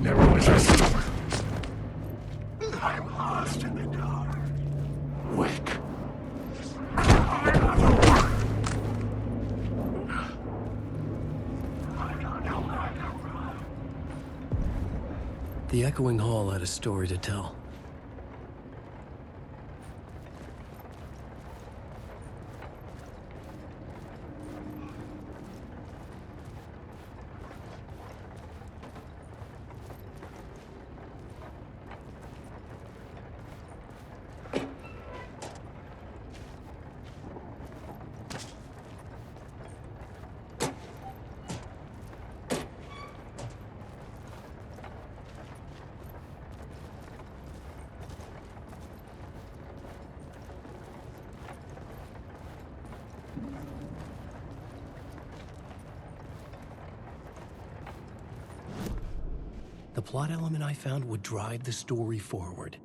Never was a... I'm lost in the dark. Wake. Another one. I don't know where to run. The echoing hall had a story to tell. The plot element I found would drive the story forward.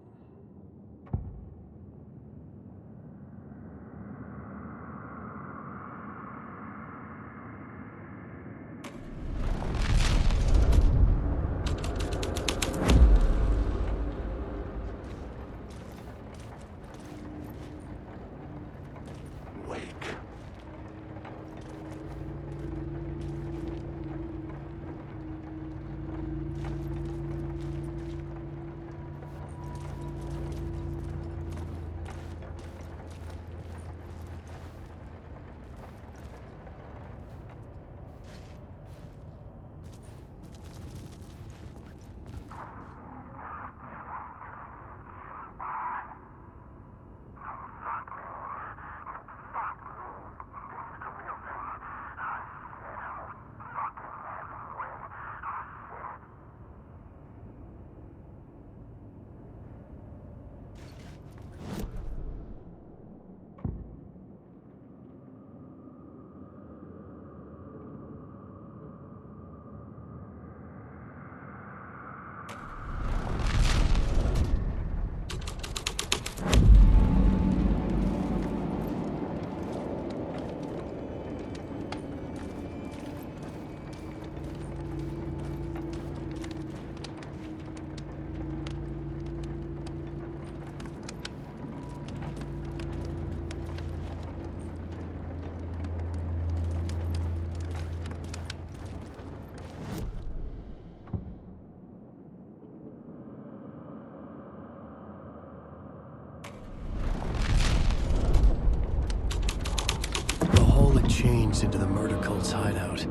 Changed into the murder cult's hideout.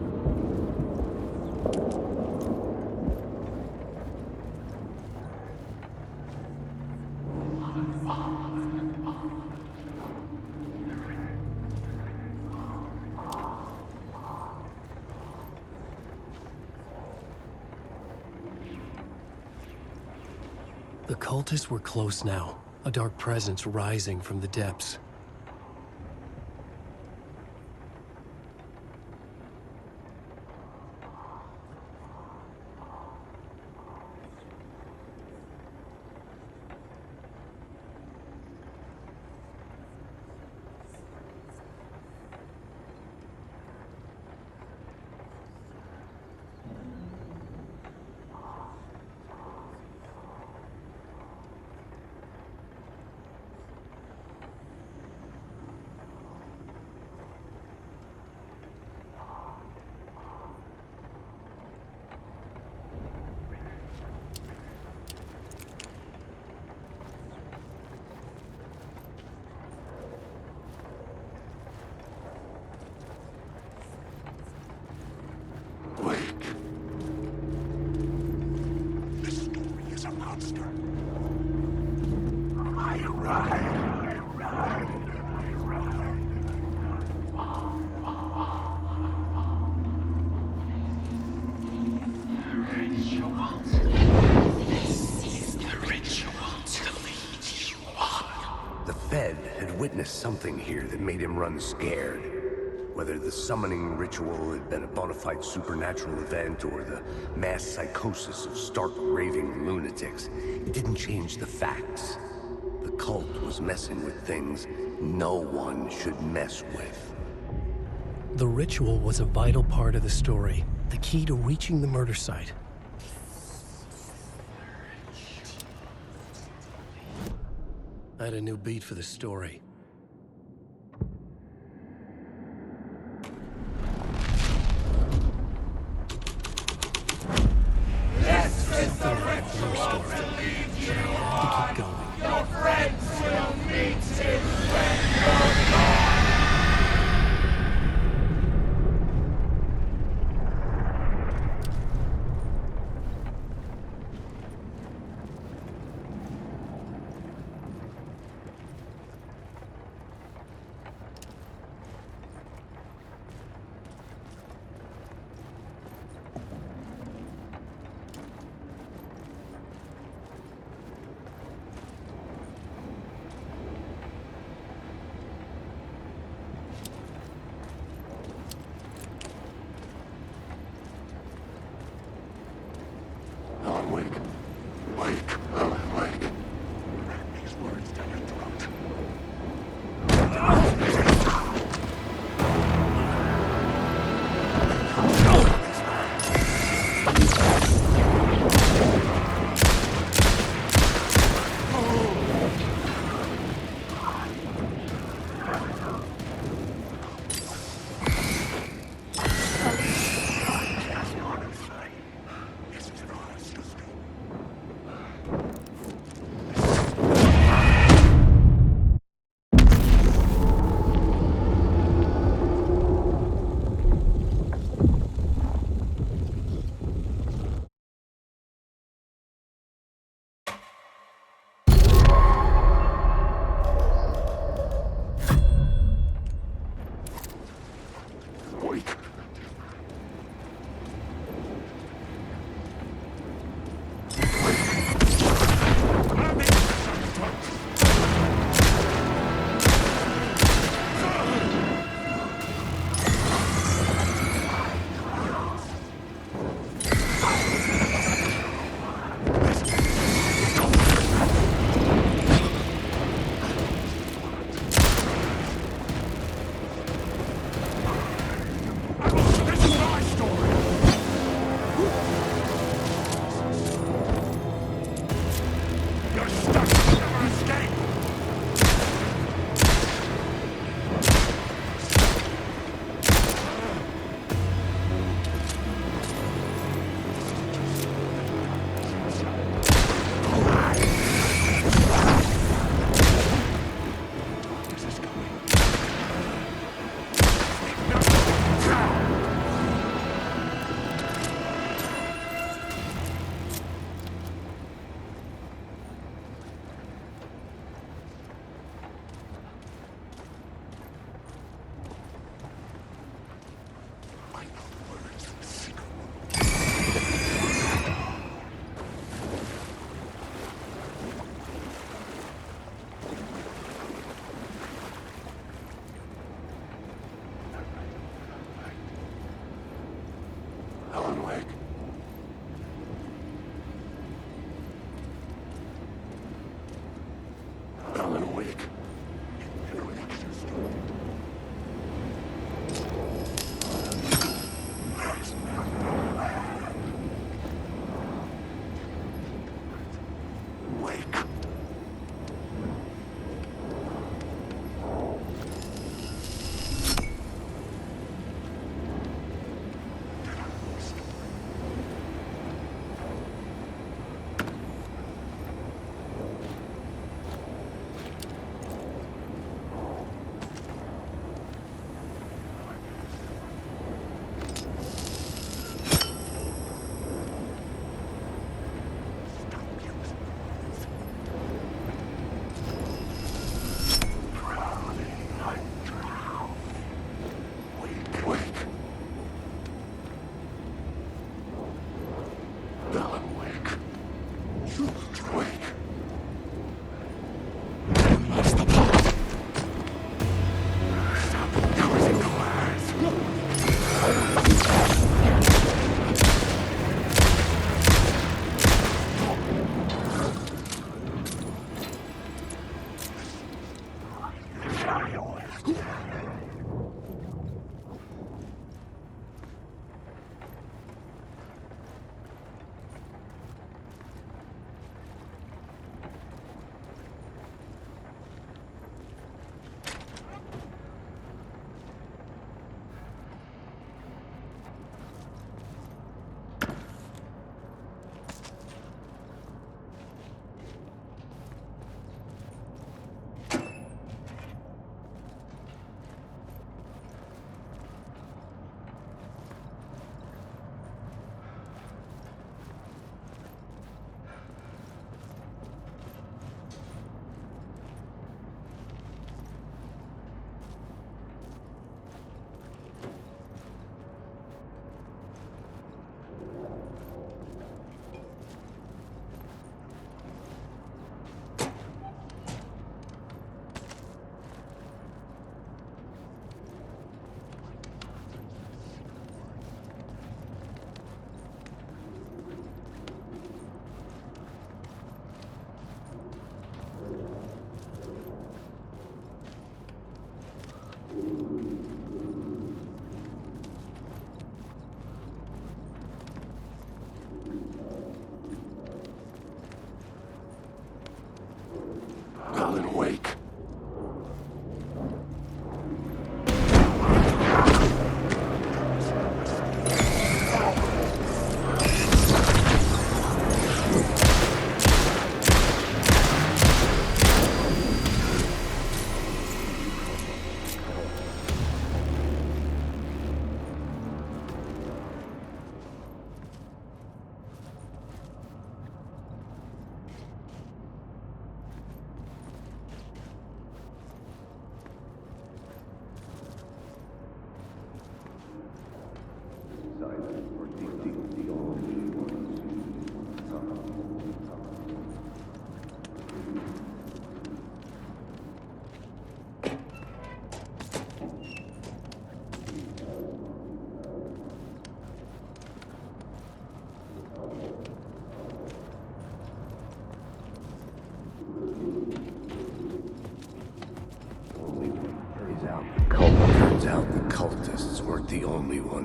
The cultists were close now, a dark presence rising from the depths. Witnessed something here that made him run scared. Whether the summoning ritual had been a bona fide supernatural event or the mass psychosis of stark raving lunatics, it didn't change the facts. The cult was messing with things no one should mess with. The ritual was a vital part of the story, the key to reaching the murder site. I had a new beat for the story. This is the Blue ritual story. to leave you But I have to keep on. going. Your friends will meet him when you're gone. Alan, wake. Wake, Alan, wake. These words down your throat. Wake. This is my story! You're stuck! Never escape! This is coming. I know the words of the secret. Alan, wake. Alan, wake. It never exists. Wake. Wake. Wake. Alan, wake. Wake. What's the plot? Stop closing the eyes.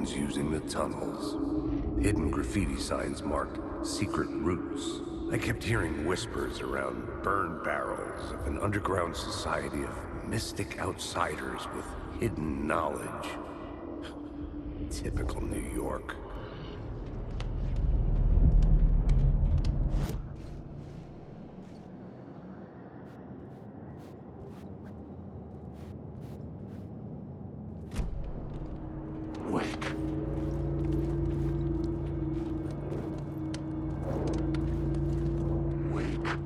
ones using the tunnels. Hidden graffiti signs marked secret routes. I kept hearing whispers around burn barrels of an underground society of mystic outsiders with hidden knowledge. Typical New York. Wake. Wake.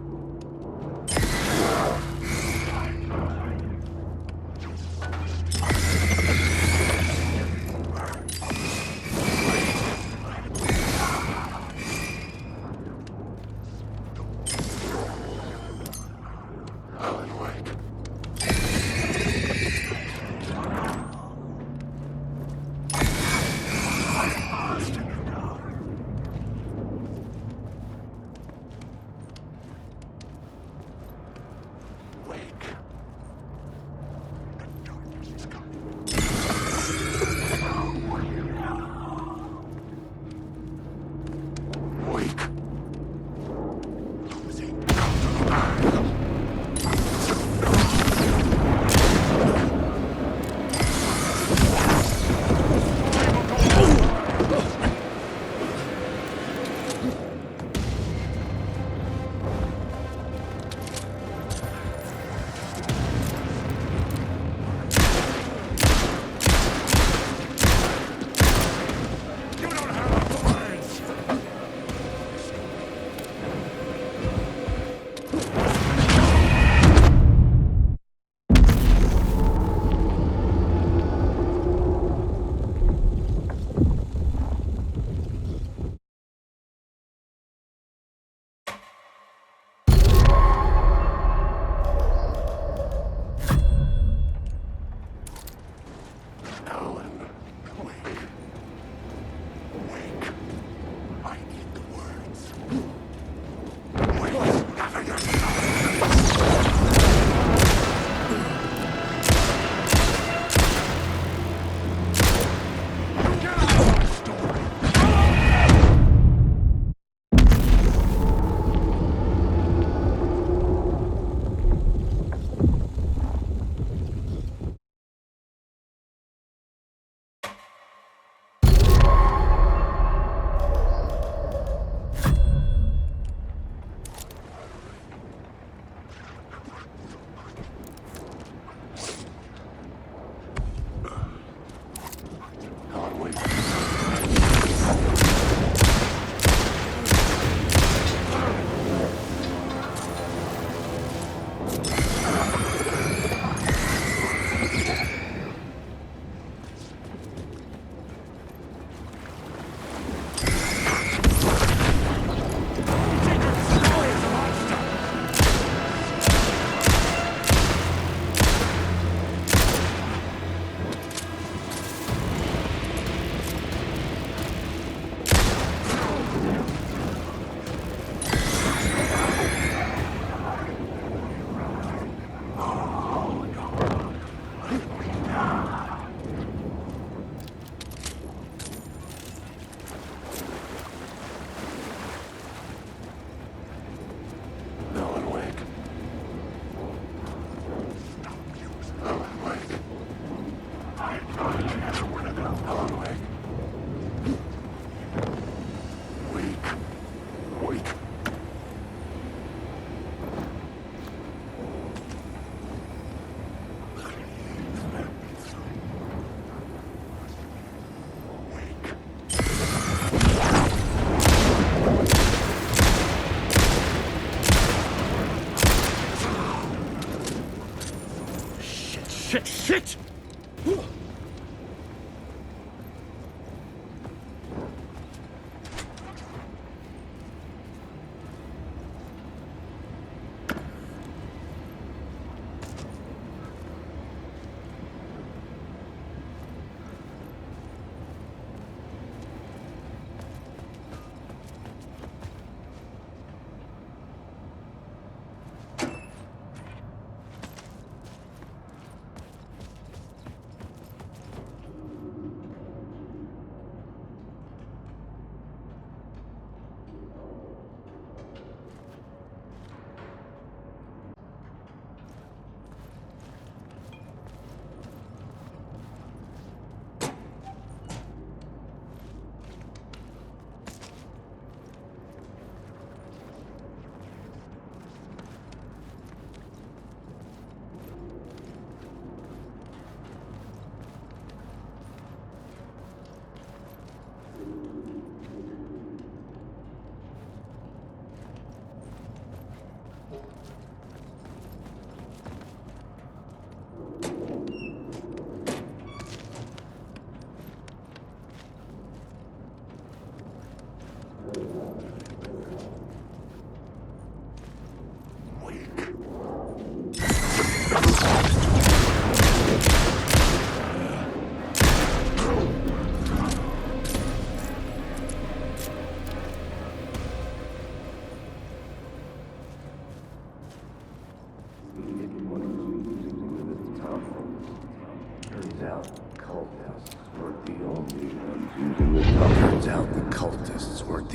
Shit!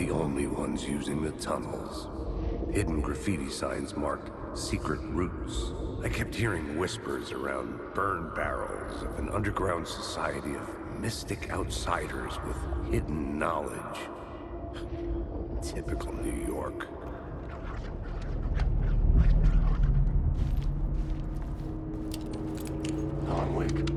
the only ones using the tunnels. Hidden graffiti signs marked secret routes. I kept hearing whispers around burn barrels of an underground society of mystic outsiders with hidden knowledge. Typical New York. On, Wick.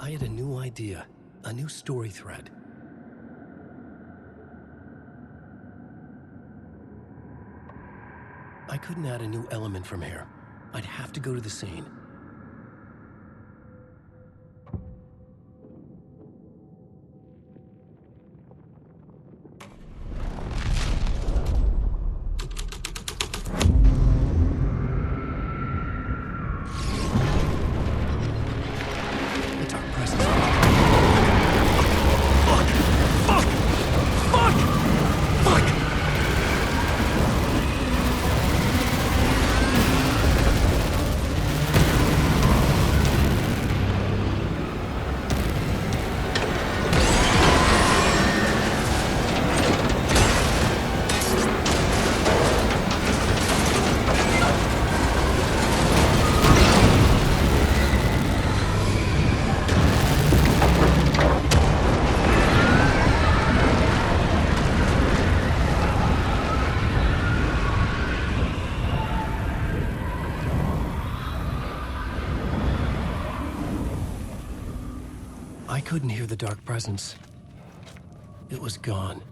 I had a new idea, a new story thread. I couldn't add a new element from here. I'd have to go to the scene. The dark presence. Fuck! Fuck! Fuck! Fuck! I couldn't hear the dark presence. It was gone.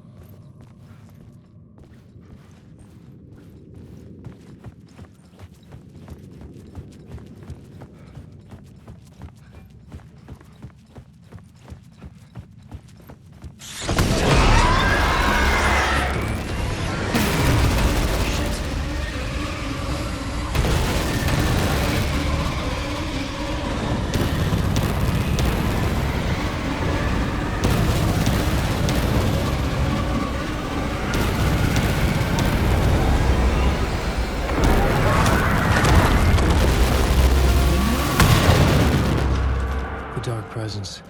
The dark presence.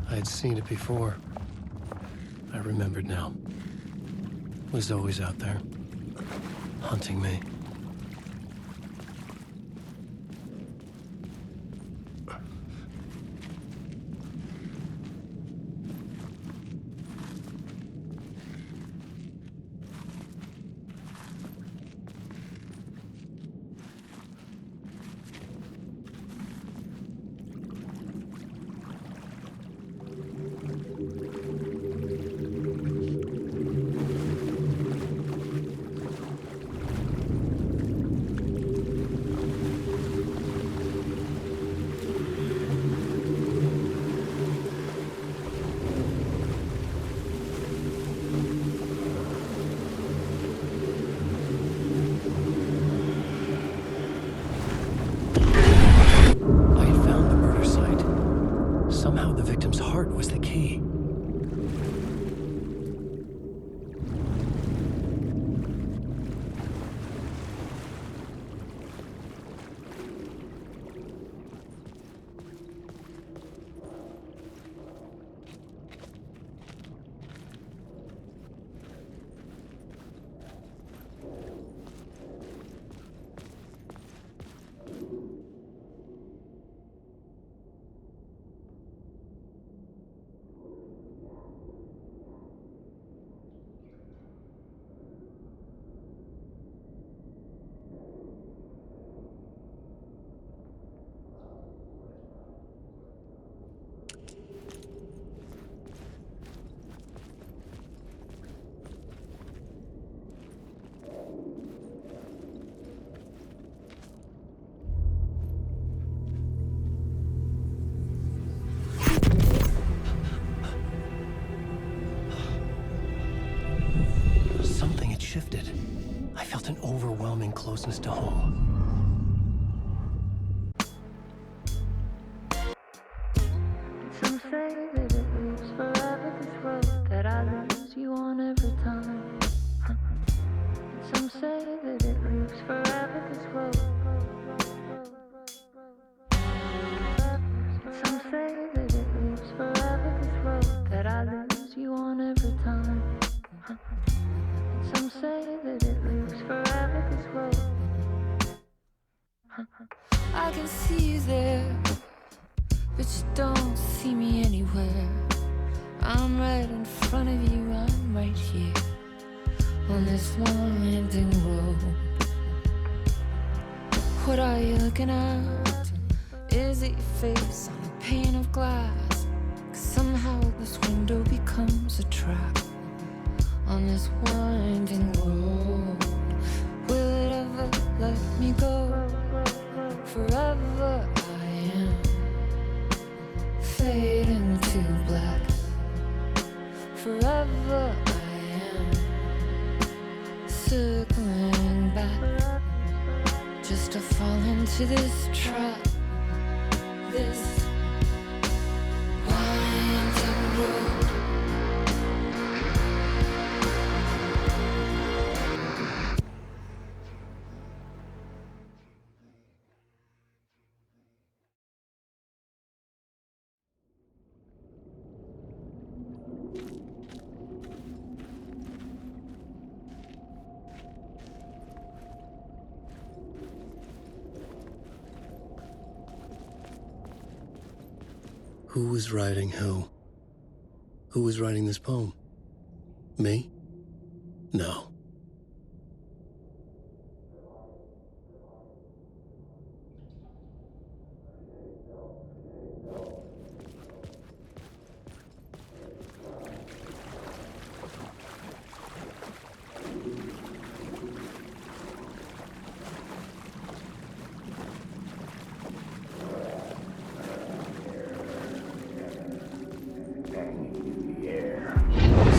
I had seen it before. I remembered now. It was always out there, hunting me. I had found the murder site. Somehow the victim's heart was the key. Something had shifted. I felt an overwhelming closeness to home. Some say that it lives forever, this road that I lose you on every time. Some say that it lives forever, this road. Some say that it lives forever, this road that I lose you on every time. Some say that it lives forever, this road. I can see you there, but you don't see me anywhere. I'm right in front of you, I'm right here on this winding road. What are you looking at? Is it your face on a pane of glass. 'Cause somehow this window becomes a trap on this winding road. Will it ever let me go? Forever I am fading to black. Forever I am circling back, just to fall into this trap, this winding road. Who was writing who? Who was writing this poem? Me? No.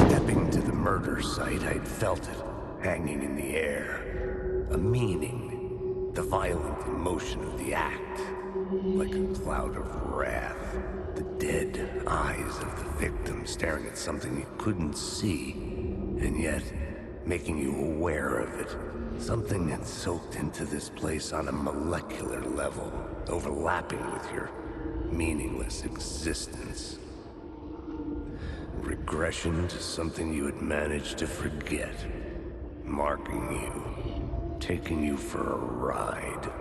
Stepping to the murder site, I'd felt it, hanging in the air. A meaning, the violent emotion of the act, like a cloud of wrath. The dead eyes of the victim staring at something you couldn't see, and yet making you aware of it. Something had soaked into this place on a molecular level, overlapping with your meaningless existence. Regression to something you had managed to forget. Marking you. Taking you for a ride.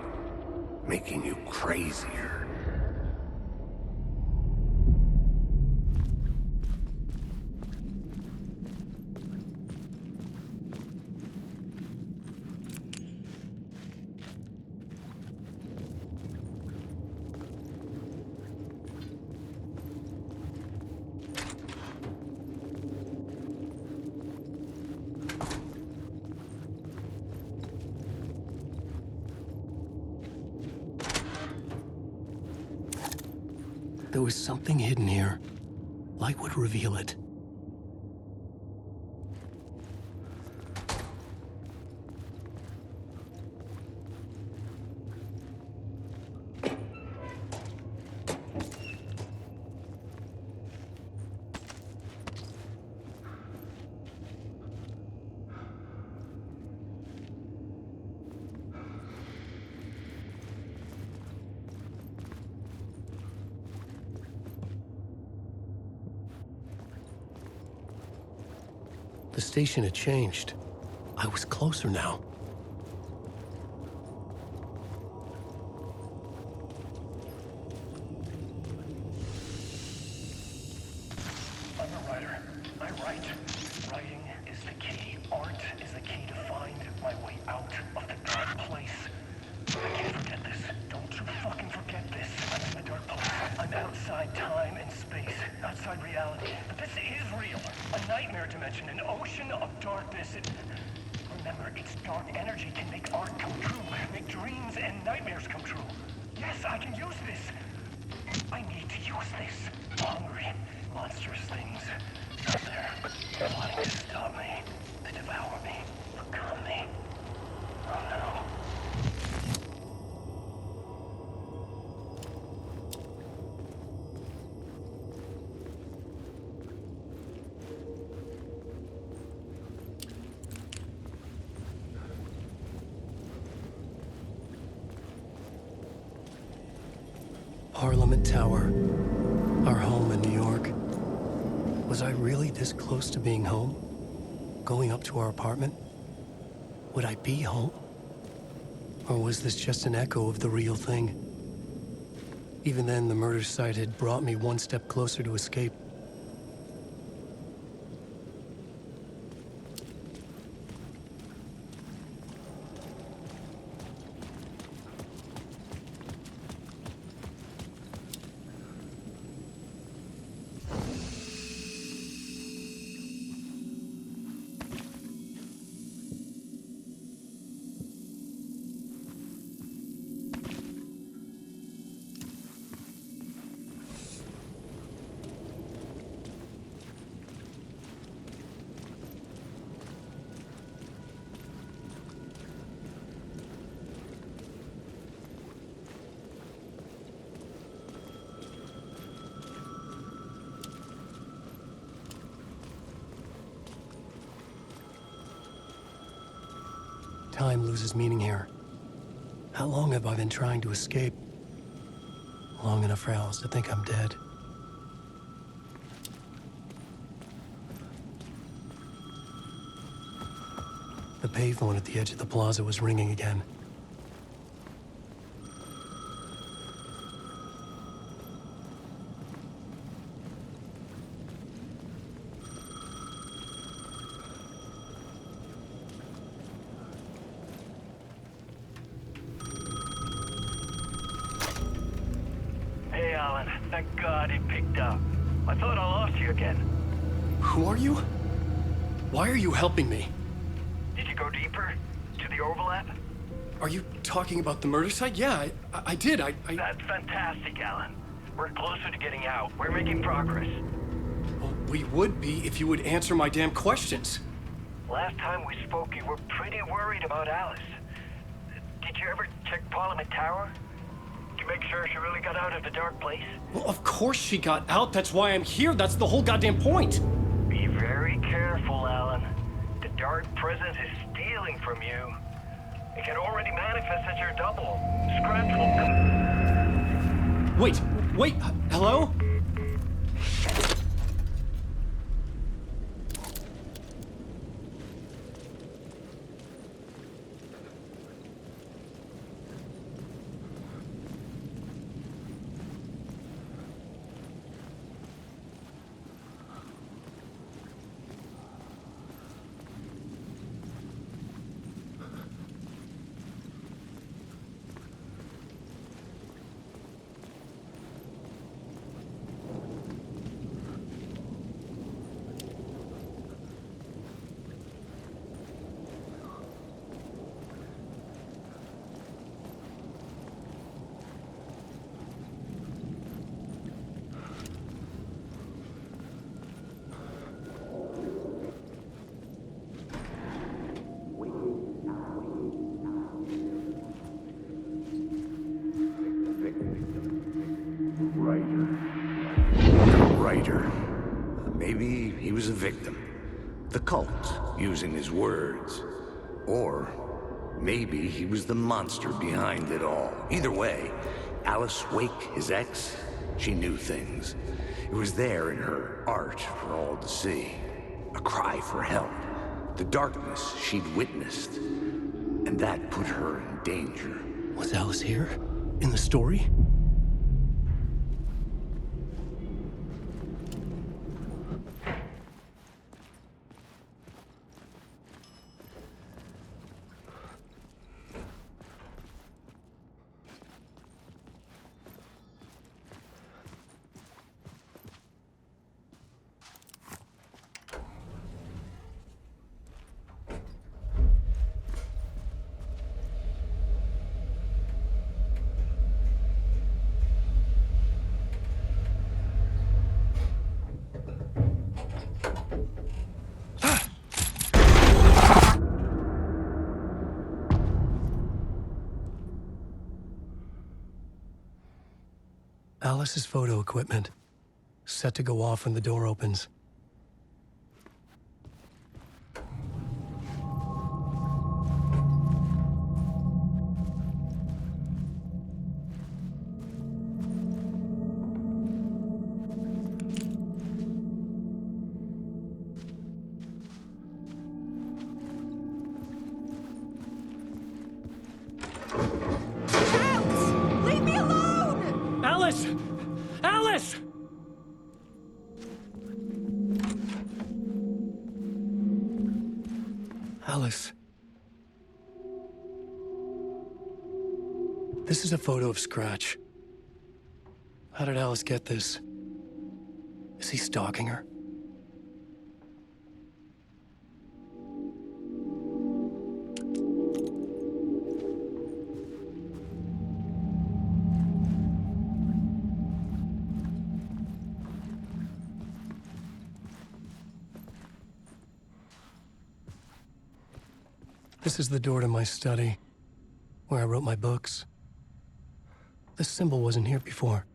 Making you crazier. There was something hidden here. Light would reveal it. The station had changed. I was closer now. I'm a writer. I write. Writing is the key. Art is the key to find my way out of the dark place. I can't forget this. Don't you fucking forget this. I'm in the dark place. I'm outside time and space. Outside reality. But this is real. A nightmare dimension. An ocean of darkness. Remember, its dark energy can make art come true. Make dreams and nightmares come true. Yes, I can use this. I need to use this. Hungry, monstrous things out there, wanting to stop me, to devour me, become me. Oh no. Parliament Tower. Our home in New York. Was I really this close to being home? Going up to our apartment? Would I be home? Or was this just an echo of the real thing? Even then, the murder site had brought me one step closer to escape. time loses meaning here. How long have I been trying to escape? Long enough for Alice to think I'm dead. The payphone at the edge of the plaza was ringing again. Hey, Alan. Thank God it picked up. I thought I lost you again. Who are you? Why are you helping me? Did you go deeper? To the overlap? Are you talking about the murder site? Yeah, I did. That's fantastic, Alan. We're closer to getting out. We're making progress. Well, we would be if you would answer my damn questions. Last time we spoke, you were pretty worried about Alice. Did you ever check Parliament Tower? To make sure she really got out of the dark place? Well, of course she got out. That's why I'm here. That's the whole goddamn point. Be very careful, Alan. The dark presence is stealing from you. It can already manifest as your double. Scratch will come... Wait, hello? Writer. Maybe he was a victim. The cult, using his words. Or maybe he was the monster behind it all. Either way, Alice Wake, his ex, she knew things. It was there in her art for all to see. A cry for help. The darkness she'd witnessed. And that put her in danger. Was Alice here? In the story? Alice's photo equipment, set to go off when the door opens. Leave me alone! Alice! Alice! Alice. This is a photo of Scratch. How did Alice get this? Is he stalking her? This is the door to my study, where I wrote my books. This symbol wasn't here before.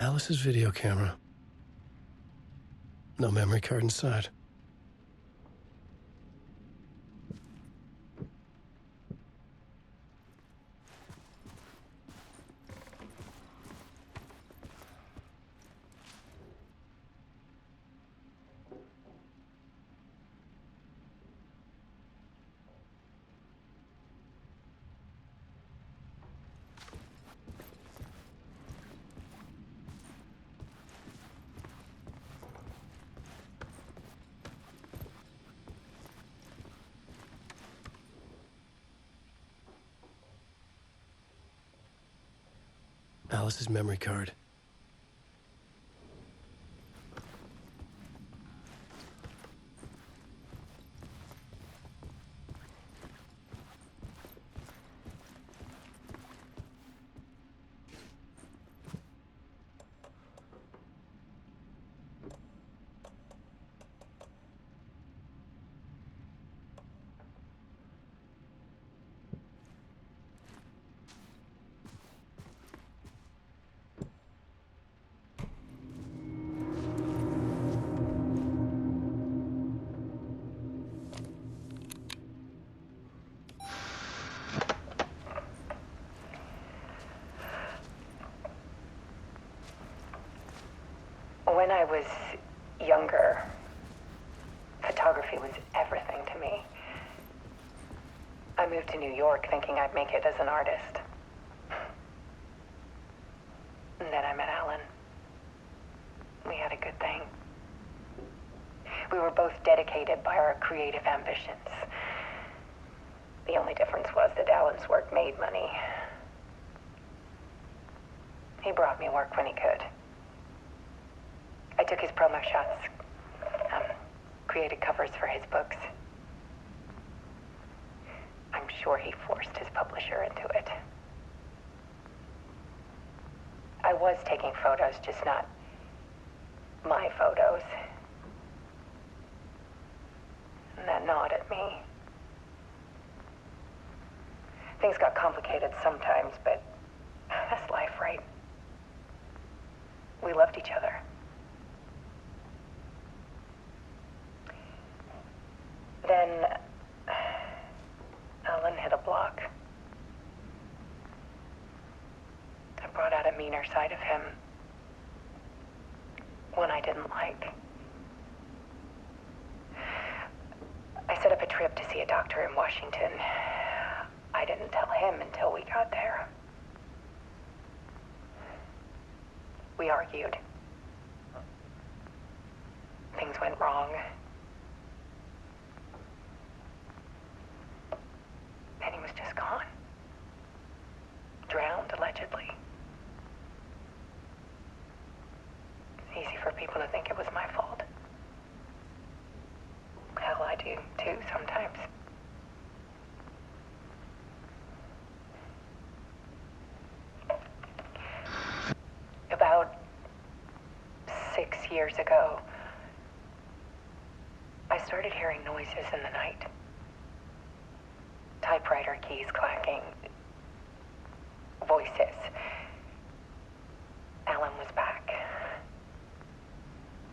Alice's video camera. No memory card inside. Alice's memory card. When I was younger, photography was everything to me. I moved to New York thinking I'd make it as an artist. And then I met Alan. We had a good thing. We were both dedicated by our creative ambitions. The only difference was that Alan's work made money. He brought me work when he could. I took his promo shots, created covers for his books. I'm sure he forced his publisher into it. I was taking photos, just not my photos. And that gnawed at me. Things got complicated sometimes, but that's life, right? We loved each other. Then Alan hit a block. I brought out a meaner side of him. One I didn't like. I set up a trip to see a doctor in Washington. I didn't tell him until we got there. We argued. Things went wrong. And he was just gone. Drowned, allegedly. It's easy for people to think it was my fault. Hell, I do too sometimes. About 6 years ago, I started hearing noises in the night. Typewriter keys clacking. Voices. Alan was back.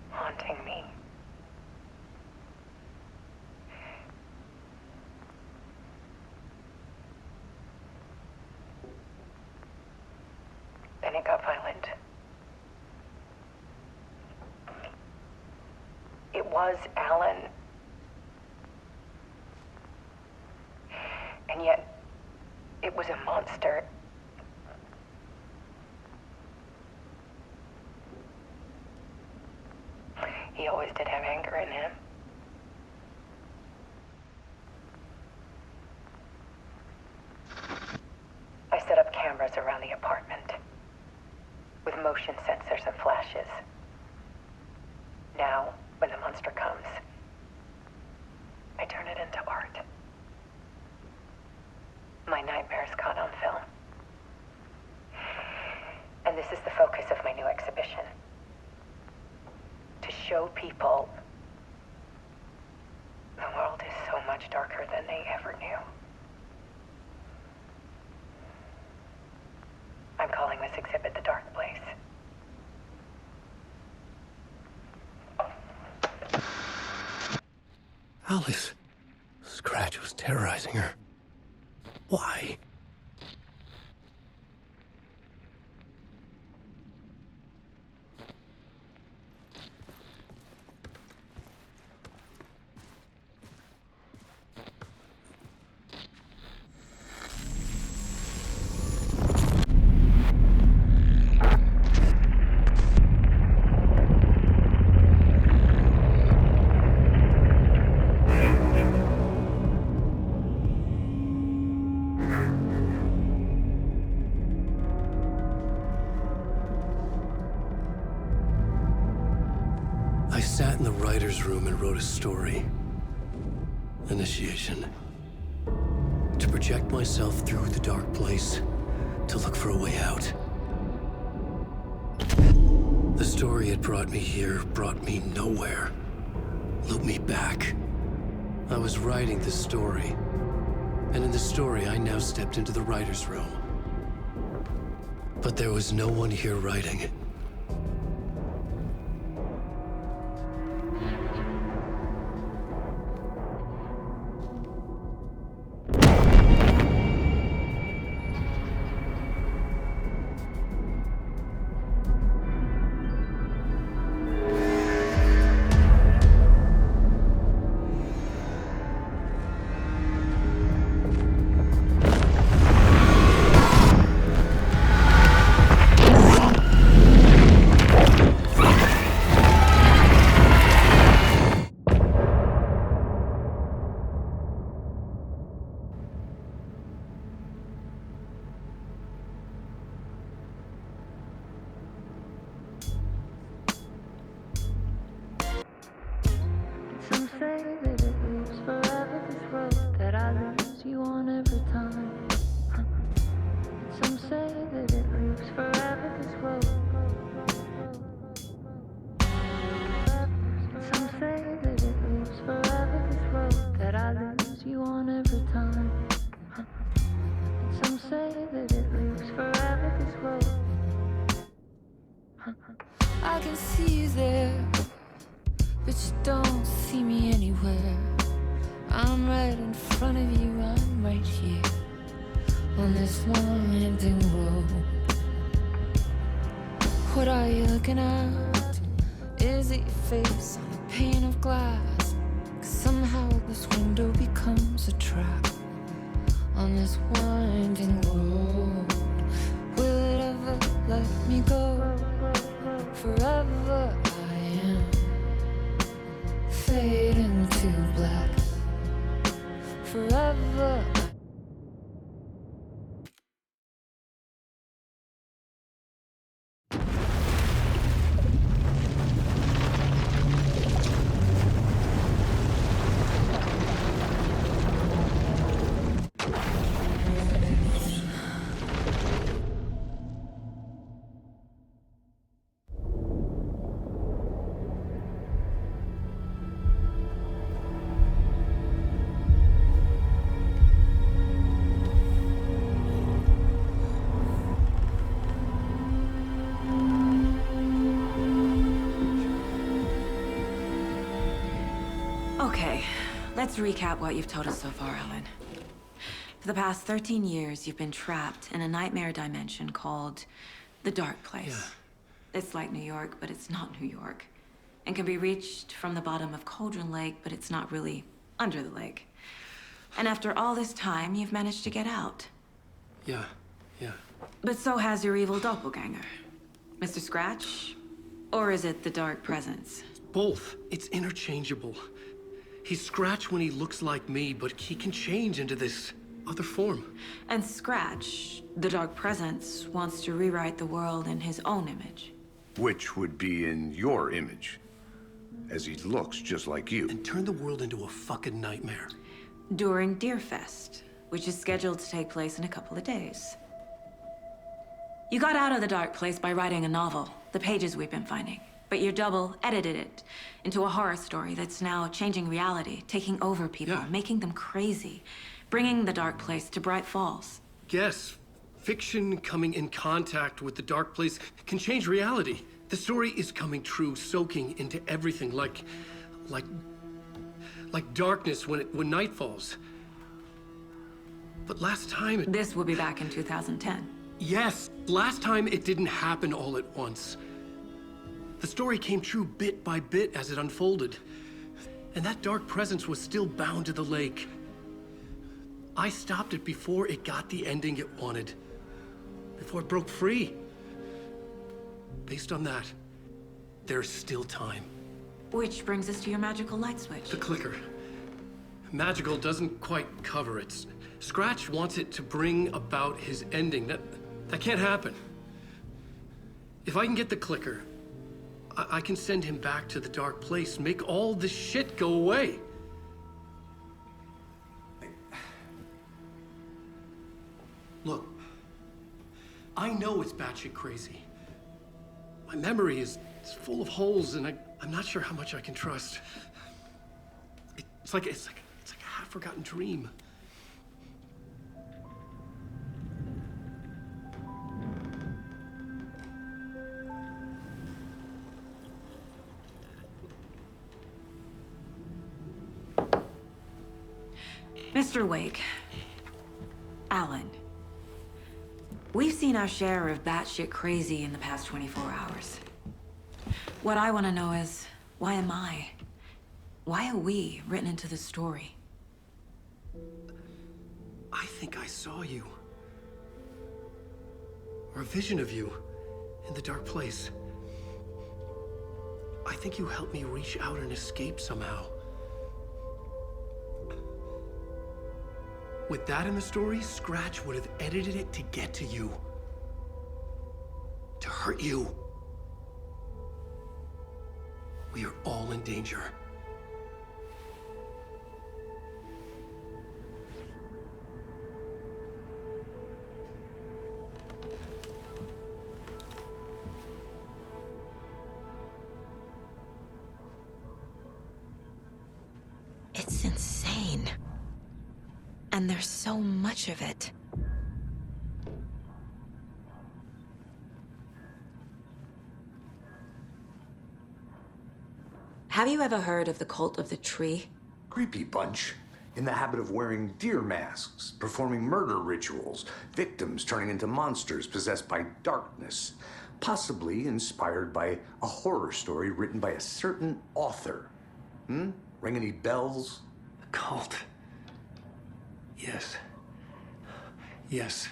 Haunting me. Then it got violent. It was Alan. And yet, it was a monster. He always did have anger in him. I set up cameras around the apartment with motion sensors and flashes. Now, when the monster comes, I turn it into art. My nightmares caught on film. And this is the focus of my new exhibition. To show people the world is so much darker than they ever knew. I'm calling this exhibit The Dark Place. Alice. Scratch was terrorizing her. Why? I sat in the writer's room and wrote a story. Initiation. To project myself through the dark place, to look for a way out. The story had brought me here, brought me nowhere. Looped me back. I was writing the story. And in the story, I now stepped into the writer's room. But there was no one here writing it. Some say that it lives forever, this road that I lose you on every time. Some say that it lives forever, this road. Some say that it lives forever, this road that I lose you on every time. Some say that it lives forever, this road. I can see you there, but you don't see me anywhere. I'm right in front of you, I'm right here on this winding road. What are you looking at? Is it your face on a pane of glass? 'Cause somehow this window becomes a trap on this winding road. Will it ever let me go? Forever I am fading to black. Forever. Okay, let's recap what you've told us so far, Alan. For the past 13 years, you've been trapped in a nightmare dimension called the Dark Place. Yeah. It's like New York, but it's not New York. And can be reached from the bottom of Cauldron Lake, but it's not really under the lake. And after all this time, you've managed to get out. Yeah. But so has your evil doppelganger. Mr. Scratch? Or is it the Dark Presence? Both. It's interchangeable. He's Scratch when he looks like me, but he can change into this other form. And Scratch, the Dark Presence, wants to rewrite the world in his own image. Which would be in your image, as he looks just like you. And turn the world into a fucking nightmare. During Deerfest, which is scheduled to take place in a couple of days. You got out of the Dark Place by writing a novel, the pages we've been finding. But your double edited it into a horror story that's now changing reality, taking over people, Yeah. making them crazy, bringing the Dark Place to Bright Falls. Yes, fiction coming in contact with the dark place can change reality. The story is coming true, soaking into everything like like darkness when night falls. But last time it... This will be back in 2010. Yes, last time it didn't happen all at once. The story came true bit by bit as it unfolded. And that dark presence was still bound to the lake. I stopped it before it got the ending it wanted. Before it broke free. Based on that, there's still time. Which brings us to your magical light switch. The clicker. Magical doesn't quite cover it. Scratch wants it to bring about his ending. That can't happen. If I can get the clicker, I can send him back to the dark place, make all this shit go away. Look, I know it's batshit crazy. My memory is full of holes, and I'm not sure how much I can trust. It's like a half-forgotten dream. Mr. Wake, Alan, we've seen our share of batshit crazy in the past 24 hours. What I want to know is, why am I? Why are we written into the story? I think I saw you. Or a vision of you in the dark place. I think you helped me reach out and escape somehow. With that in the story, Scratch would have edited it to get to you. To hurt you. We are all in danger. It's insane. And there's so much of it. Have you ever heard of the Cult of the Tree? Creepy bunch. In the habit of wearing deer masks, performing murder rituals, victims turning into monsters possessed by darkness. Possibly inspired by a horror story written by a certain author. Ring any bells? The cult. Yes. Yes.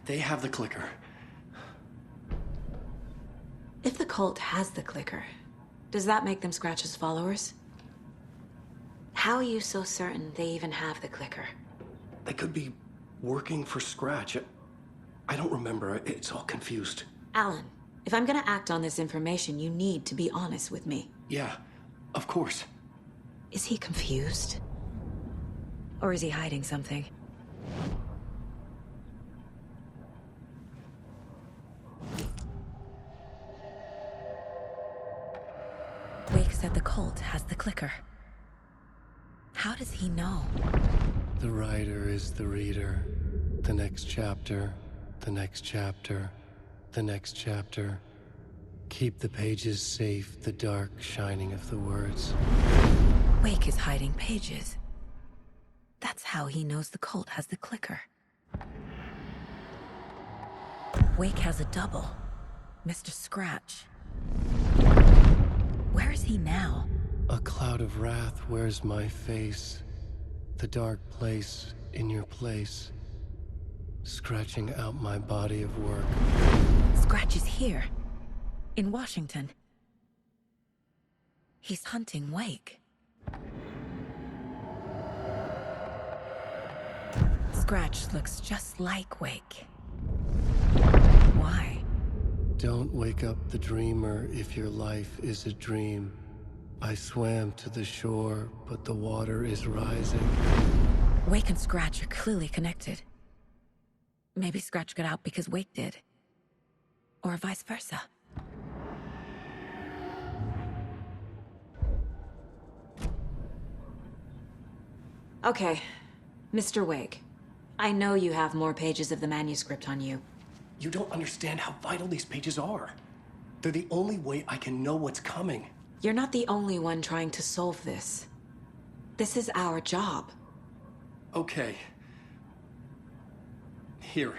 They have the clicker. If the cult has the clicker, does that make them Scratch's followers? How are you so certain they even have the clicker? They could be working for Scratch. I don't remember. It's all confused. Alan, if I'm gonna act on this information, you need to be honest with me. Yeah, of course. Is he confused? Or is he hiding something? Wake said the cult has the clicker. How does he know? The writer is the reader. The next chapter, the next chapter, the next chapter. Keep the pages safe, the dark shining of the words. Wake is hiding pages. That's how he knows the cult has the clicker. Wake has a double. Mr. Scratch. Where is he now? A cloud of wrath wears my face. The dark place in your place. Scratching out my body of work. Scratch is here. In Washington. He's hunting Wake. Scratch looks just like Wake. Why? Don't wake up the dreamer if your life is a dream. I swam to the shore, but the water is rising. Wake and Scratch are clearly connected. Maybe Scratch got out because Wake did. Or vice versa. Okay, Mr. Wake. I know you have more pages of the manuscript on you. You don't understand how vital these pages are. They're the only way I can know what's coming. You're not the only one trying to solve this. This is our job. Okay. Here.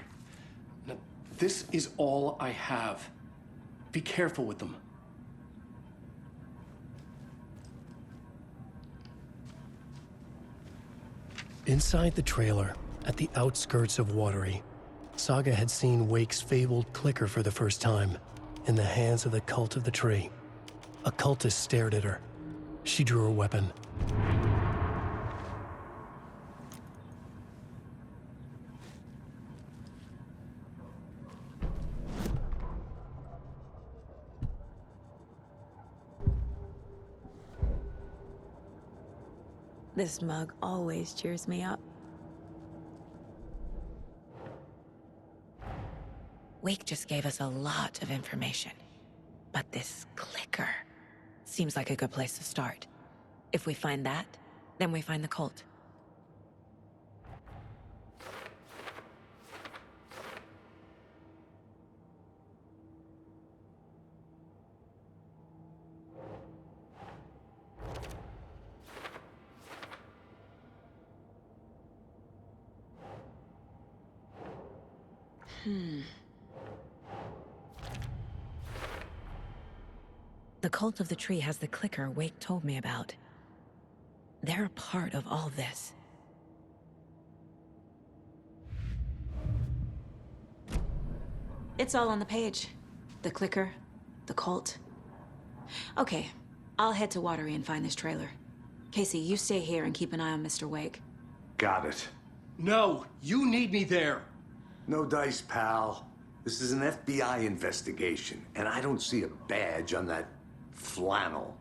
Now, this is all I have. Be careful with them. Inside the trailer, at the outskirts of Watery, Saga had seen Wake's fabled clicker for the first time, in the hands of the Cult of the Tree. A cultist stared at her. She drew a weapon. This mug always cheers me up. Wake just gave us a lot of information. But this clicker seems like a good place to start. If we find that, then we find the cult. The Cult of the Tree has the clicker Wake told me about. They're a part of all this. It's all on the page. The clicker, the cult. Okay, I'll head to Watery and find this trailer. Casey, you stay here and keep an eye on Mr. Wake. Got it. No, you need me there. No dice, pal. This is an FBI investigation, and I don't see a badge on that flannel.